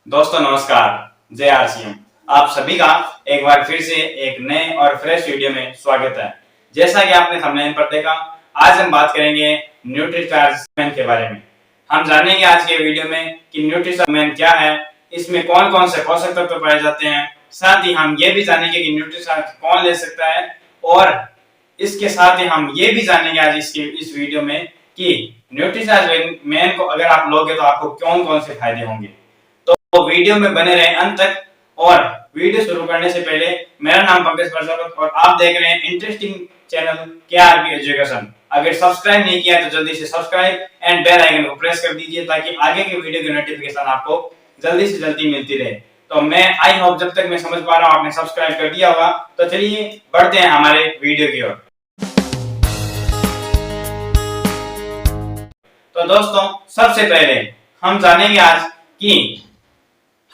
दोस्तों नमस्कार। जय आरसीएम। आप सभी का एक बार फिर से एक नए और फ्रेश वीडियो में स्वागत है। जैसा कि आपने थंबनेल पर देखा, आज हम बात करेंगे न्यूट्रीचार्ज के बारे में। हम जानेंगे आज के वीडियो में कि न्यूट्रीचार्ज क्या है, इसमें कौन कौन से पोषक तत्व पाए जाते हैं। साथ ही हम ये भी जानेंगे कि न्यूट्रीचार्ज कौन ले सकता है, और इसके साथ ही हम ये भी जानेंगे आज इस वीडियो में कि न्यूट्रीचार्ज मैन को अगर आप लोगे तो आपको कौन कौन से फायदे होंगे। तो वीडियो में बने रहें अंत तक। और वीडियो शुरू करने से पहले, मेरा नाम पंकज प्रजापत और आप देख रहे हैं इंटरेस्टिंग चैनल केआरबी एजुकेशन। अगर सब्सक्राइब नहीं किया तो जल्दी से सब्सक्राइब एंड बेल आइकन को प्रेस कर दीजिए ताकि आगे के वीडियो की नोटिफिकेशन आपको जल्दी से जल्दी मिलती रहे। तो मैं आई होप जब तक मैं समझ पा रहा हूँ आपने सब्सक्राइब कर दिया होगा। तो चलिए बढ़ते हैं हमारे वीडियो की ओर। तो दोस्तों सबसे पहले हम जानेंगे आज कि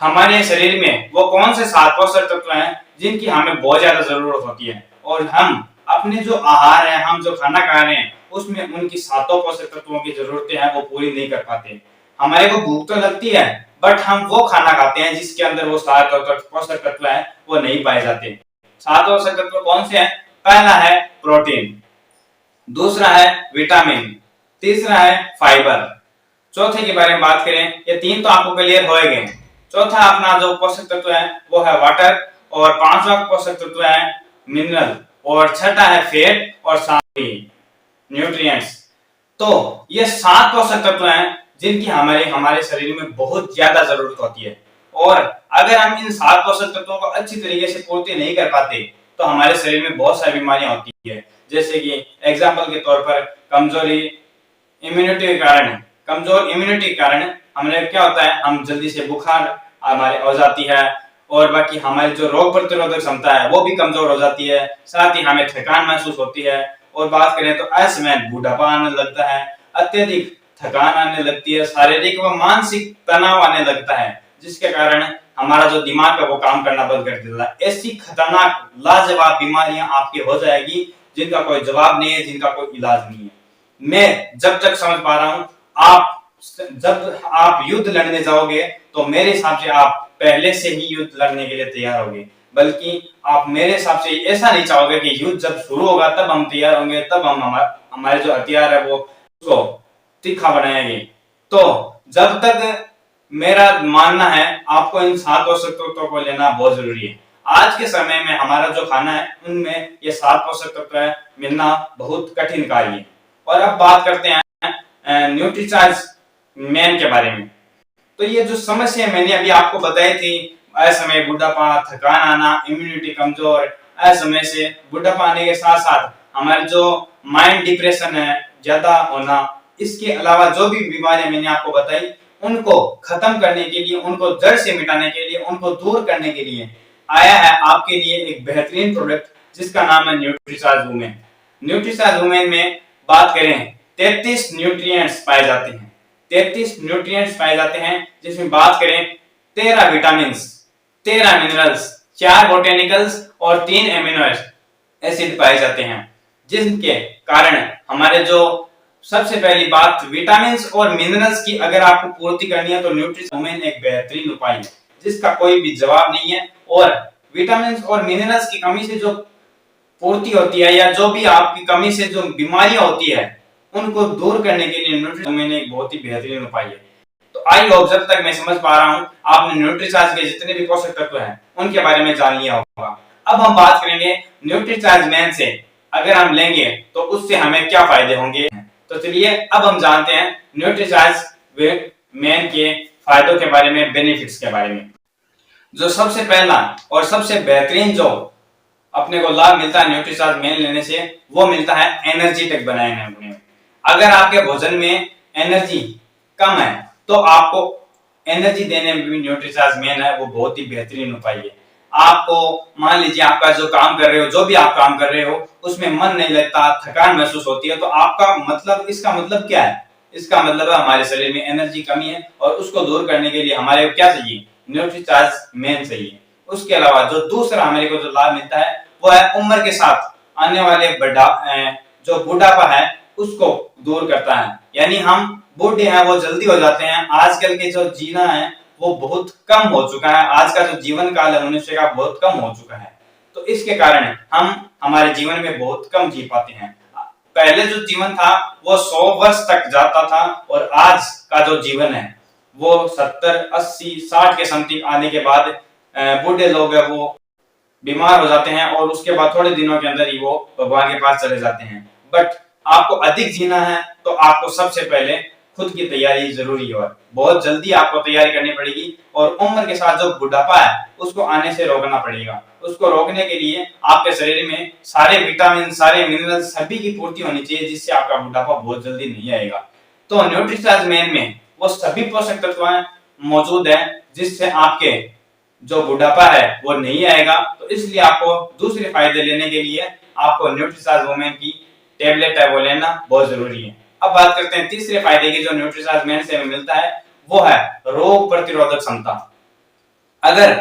हमारे शरीर में वो कौन से 7 पोषक तत्व हैं जिनकी हमें बहुत ज्यादा जरूरत होती है, और हम अपने जो आहार है, हम जो खाना खा रहे हैं, उसमें उनकी 7 पोषक तत्वों की जरूरतें हैं वो पूरी नहीं कर पाते। हमारे को भूख तो लगती है, बट हम वो खाना खाते हैं जिसके अंदर वो 7 पोषक तत्व है वो नहीं पाए जाते। 7 पोषक तत्व कौन से हैं? पहला है प्रोटीन, दूसरा है विटामिन, तीसरा है फाइबर, चौथे के बारे में बात करें, ये 3 तो आपको क्लियर हो गए। चौथा अपना जो पोषक तत्व है वो है वाटर, और 5वां पोषक तत्व है मिनरल, और छठा है फैट, और 7 न्यूट्रिएंट्स। तो ये 7 पोषक तत्व हैं जिनकी हमारे शरीर में बहुत ज्यादा जरूरत होती है, और अगर हम इन 7 पोषक तत्वों को अच्छी तरीके से पूर्ति नहीं कर पाते तो हमारे शरीर में बहुत सारी बीमारियां होती है। जैसे कि एग्जाम्पल के तौर पर कमजोर इम्यूनिटी के कारण हमें क्या होता है, हम जल्दी से बुखार हमारे हो जाती है, और बाकी हमारी जो रोग प्रतिरोधक क्षमता है वो भी कमजोर हो जाती है। साथ ही हमें थकान महसूस होती है, और बात करें तो ऐसे बूढ़ापा आने लगता है, अत्यधिक थकान आने लगती है, शारीरिक व मानसिक तनाव आने लगता है, जिसके कारण हमारा जो दिमाग है वो काम करना बंद कर देता है। ऐसी खतरनाक लाजवाब बीमारियां आपकी हो जाएगी जिनका कोई जवाब नहीं है, जिनका कोई इलाज नहीं है। मैं जब तक समझ पा रहा हूं, जब आप युद्ध लड़ने जाओगे तो मेरे हिसाब से आप पहले से ही युद्ध लड़ने के लिए तैयार होगे, बल्कि आप मेरे हिसाब से ऐसा नहीं चाहोगे कि युद्ध जब शुरू होगा तब हम तैयार होंगे, तब हम हमारे जो हथियार है वो उसको तीखा बनाएंगे। तो जब तक मेरा मानना है आपको इन 7 पोषक तत्वों को लेना बहुत जरूरी है। आज के समय में हमारा जो खाना है उनमें ये 7 पोषक तत्व मिलना बहुत कठिन कार्य है। और अब बात करते हैं न्यूट्रीचार्ज मैन के बारे में। तो ये जो समस्या मैंने अभी आपको बताई थी, असमय बुढ़ापा, थकान आना, इम्यूनिटी कमजोर, असमय से बुढ़ापा आने के साथ साथ हमारे जो माइंड डिप्रेशन है ज्यादा होना, इसके अलावा जो भी बीमारियां मैंने आपको बताई उनको खत्म करने के लिए, उनको जड़ से मिटाने के लिए, उनको दूर करने के लिए आया है आपके लिए एक बेहतरीन प्रोडक्ट जिसका नाम है न्यूट्रीचार्ज वुमेन। न्यूट्रीचार्ज वुमेन में बात करें 33 न्यूट्रिएंट्स पाए जाते हैं। 33 न्यूट्रिएंट्स पाए जाते हैं, जिसमें बात करें 13 विटामिन, 13 मिनरल्स, 4 बोटेनिकल्स और 3 एमिनो एसिड पाए जाते हैं, जिनके कारण हमारे जो सबसे पहली बात विटामिन और मिनरल्स की अगर आपको पूर्ति करनी है तो न्यूट्रीचार्ज वुमेन एक बेहतरीन उपाय है जिसका कोई भी जवाब नहीं है। और विटामिन और मिनरल्स की कमी से जो पूर्ति होती है, या जो भी आपकी कमी से जो बीमारियां होती है उनको दूर करने के लिए न्यूट्रीचार्ज वुमेन एक बहुत ही बेहतरीन उपाय है। तो आई होप जब तक मैं समझ पा रहा हूं आपने न्यूट्रीचार्ज के जितने भी पोषक तत्व हैं उनके बारे में जान लिया होगा। अब हम बात करेंगे न्यूट्रीचार्ज मैन से अगर हम लेंगे तो उससे हमें क्या फायदे होंगे। तो चलिए अब हम जानते हैं न्यूट्रीचार्ज मैन के फायदों के बारे में, बेनिफिट्स के बारे में। जो सबसे पहला और सबसे बेहतरीन जो अपने को लाभ मिलता है न्यूट्रीचार्ज मैन लेने से, वो मिलता है एनर्जेटिक बनाने में। अगर आपके भोजन में एनर्जी कम है तो आपको एनर्जी देने में भी न्यूट्रीचार्ज मैन है वो बहुत ही बेहतरीन उपाय है। आपको मान लीजिए आपका जो काम कर रहे हो, जो भी आप काम कर रहे हो उसमें मन नहीं लगता, थकान महसूस होती है, तो आपका मतलब, इसका मतलब क्या है? इसका मतलब है हमारे शरीर में एनर्जी कमी है, और उसको दूर करने के लिए हमारे को क्या चाहिए? न्यूट्रीचार्ज मैन चाहिए। उसके अलावा जो दूसरा हमारे को जो लाभ मिलता है वो है उम्र के साथ आने वाले जो बुढ़ापा है उसको दूर करता है। यानी हम बूढ़े हैं वो जल्दी हो जाते हैं, आजकल के जो जीना है वो बहुत कम हो चुका है। आज का जो जीवन काल है मनुष्य का बहुत कम हो चुका है। तो इसके कारण हम हमारे जीवन में बहुत कम जी पाते हैं। पहले जो जीवन था वो 100 वर्ष तक जाता था और आज का जो जीवन है वो 70, 80, 60 के समथिंग आने के बाद बूढ़े लोग है वो बीमार हो जाते हैं और उसके बाद थोड़े दिनों के अंदर ही वो भगवान के पास चले जाते हैं। बट आपको अधिक जीना है तो आपको सबसे पहले खुद की तैयारी जरूरी है और बहुत जल्दी आपको तैयारी करनी पड़ेगी। और उम्र के साथ जो बुढ़ापा है उसको आने से रोकना पड़ेगा। उसको रोकने के लिए आपके शरीर में सारे विटामिन, सारे मिनरल सभी की पूर्ति होनी चाहिए, जिससे आपका बुढ़ापा बहुत जल्दी नहीं आएगा। तो न्यूट्रीचार्ज मैन में वो सभी पोषक तत्व मौजूद है जिससे आपके जो बुढ़ापा है वो नहीं आएगा। तो इसलिए आपको दूसरे फायदे लेने के लिए आपको न्यूट्रीचार्ज वुमेन की टेबलेट है वो लेना बहुत जरूरी है। अब बात करते हैं तीसरे फायदे की जो न्यूट्रीचार्ज मैन से हमें मिलता है, वो है रोग प्रतिरोधक क्षमता। अगर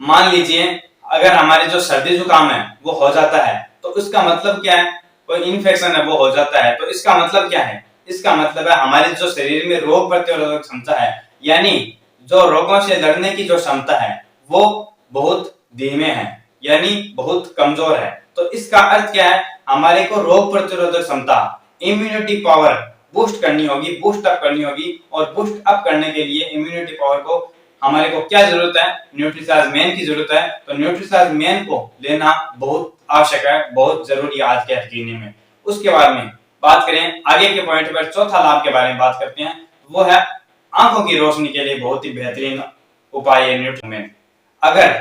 मान लीजिए अगर हमारे जो सर्दी जुकाम है वो हो जाता है तो उसका मतलब क्या है, कोई इन्फेक्शन है वो हो जाता है तो इसका मतलब क्या है, इसका मतलब है हमारे जो शरीर में रोग प्रतिरोधक क्षमता है, यानी जो रोगों से लड़ने की जो क्षमता है वो बहुत धीमे है, यानी बहुत कमजोर है। तो इसका अर्थ क्या है, हमारे को रोग प्रतिरोधक क्षमता, इम्यूनिटी पावर बूस्ट करनी होगी, बूस्ट अप करनी होगी। और बूस्ट अप करने के लिए इम्यूनिटी पावर को हमारे को क्या जरूरत है, न्यूट्रीचार्ज मैन की जरूरत है। तो न्यूट्रीचार्ज मैन को लेना बहुत आवश्यक है, बहुत जरूरी है आज के हकीने में। उसके बाद में बात करें आगे के पॉइंट पर, चौथा लाभ के बारे में बात करते हैं, वो है आंखों की रोशनी के लिए बहुत ही बेहतरीन उपाय है न्यूट्रीमेंट। अगर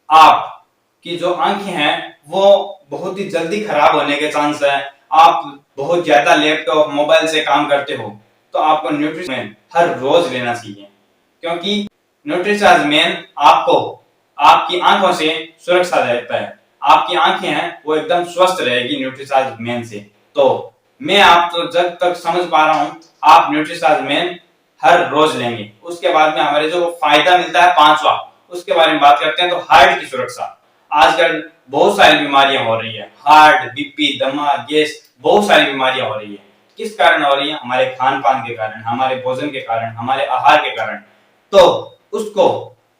आपकी जो आंखें हैं वो बहुत ही जल्दी खराब होने के चांस है, आप बहुत ज्यादा लैपटॉप मोबाइल से काम करते हो, तो आपको न्यूट्रीमेंट हर रोज लेना चाहिए, क्योंकि न्यूट्रीचार्ज मैन आपको आपकी आंखों से सुरक्षा देता है। आपकी आंखें हैं वो एकदम स्वस्थ रहेगी न्यूट्रीचार्ज मैन से। तो मैं आपको जब तक समझ पा रहा हूं आप न्यूट्रीचार्ज मैन हर रोज लेंगे। उसके बाद में हमारे जो फायदा मिलता है पांचवा, उसके बारे में बात करते हैं। तो हार्ट की सुरक्षा, आजकल बहुत सारी बीमारियां हो रही है, हार्ट, बीपी, दमा, गैस, बहुत सारी बीमारियां हो रही है। किस कारण हो रही है, हमारे खान पान के कारण, हमारे भोजन के कारण, हमारे आहार के कारण। तो उसको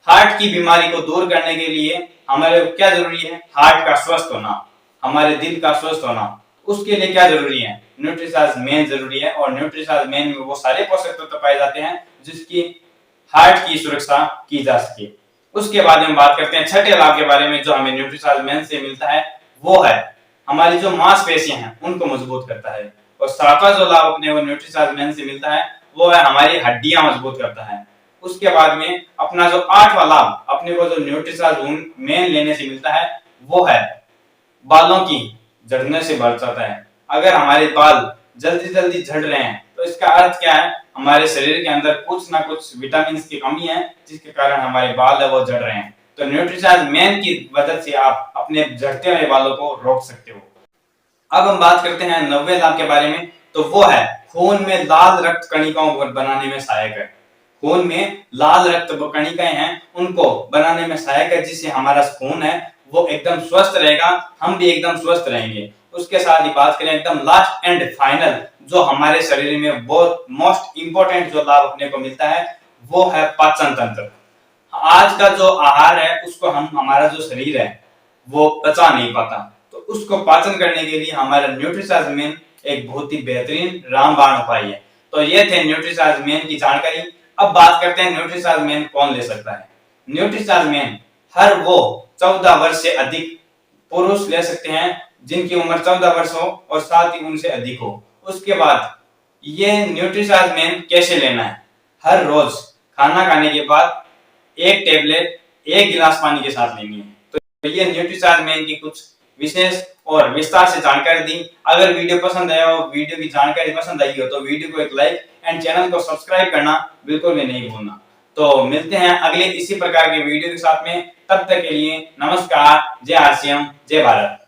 हार्ट की बीमारी को दूर करने के लिए हमारे क्या जरूरी है, हार्ट का स्वस्थ होना, हमारे दिल का स्वस्थ होना। उसके लिए क्या जरूरी है, न्यूट्रीचार्ज मैन जरूरी है। और न्यूट्रीचार्ज मैन में वो सारे पोषक तत्व पाए जाते हैं जिसकी हार्ट की सुरक्षा की जा सके। उसके बाद में बात करते हैं छठे लाभ के बारे में जो हमें न्यूट्रीचार्ज मैन से मिलता है, वो है हमारी जो मांसपेशियां हैं उनको मजबूत करता है। और सातवां जो लाभ अपने को न्यूट्रीचार्ज मैन से मिलता है वो है हमारी हड्डियां मजबूत करता है। उसके बाद में अपना जो आठवां लाभ अपने को जो न्यूट्रीचार्ज मैन लेने से मिलता है वो है बालों की झड़ने से बच जाता है। अगर हमारे बाल जल्दी जल्दी झड़ रहे हैं तो इसका अर्थ क्या है, हमारे शरीर के अंदर कुछ ना कुछ विटामिन की कमी है जिसके कारण हमारे बाल है वो झड़ रहे हैं। तो न्यूट्रीचार्ज मैन की मदद से आप अपने झड़ते हुए बालों को रोक सकते हो। अब हम बात करते हैं 90वें लाभ के बारे में, तो वो है खून में लाल रक्त कणिकाओं को बनाने में सहायक है। खून में लाल रक्त कणिकाएं हैं उनको बनाने में सहायक है, जिससे हमारा खून है वो एकदम स्वस्थ रहेगा, हम भी एकदम स्वस्थ रहेंगे। उसके साथ ही बात करें एकदम लास्ट एंड फाइनल जो हमारे शरीर में बहुत मोस्ट इंपोर्टेंट जो लाभ अपने को मिलता है वो है पाचन तंत्र। आज का जो आहार है उसको हमारा जो शरीर है वो पचा नहीं पाता, तो उसको पाचन करने के लिए हमारा न्यूट्रीचार्ज मैन एक बहुत ही बेहतरीन रामबाण उपाय है। तो ये थे न्यूट्रीचार्ज मैन की जानकारी। अब बात करते हैं न्यूट्रीचार्ज मैन कौन ले सकता है। न्यूट्रीचार्ज मैन हर वो 14 वर्ष से अधिक पुरुष ले सकते हैं जिनकी उम्र 14 वर्ष हो और साथ ही उनसे अधिक हो। उसके बाद ये न्यूट्रीचार्ज मैन कैसे लेना है, हर रोज खाना खाने के बाद एक टेबलेट 1 गिलास पानी के साथ लेनी है। तो ये न्यूट्रीचार्ज मैन की कुछ विशेष और विस्तार से जानकारी दी। अगर वीडियो पसंद आया हो, वीडियो की जानकारी पसंद आई हो तो वीडियो को एक लाइक एंड चैनल को सब्सक्राइब करना बिल्कुल भी नहीं भूलना। तो मिलते हैं अगले इसी प्रकार के वीडियो के साथ में, तब तक के लिए नमस्कार, जय आरसीएम, जय भारत।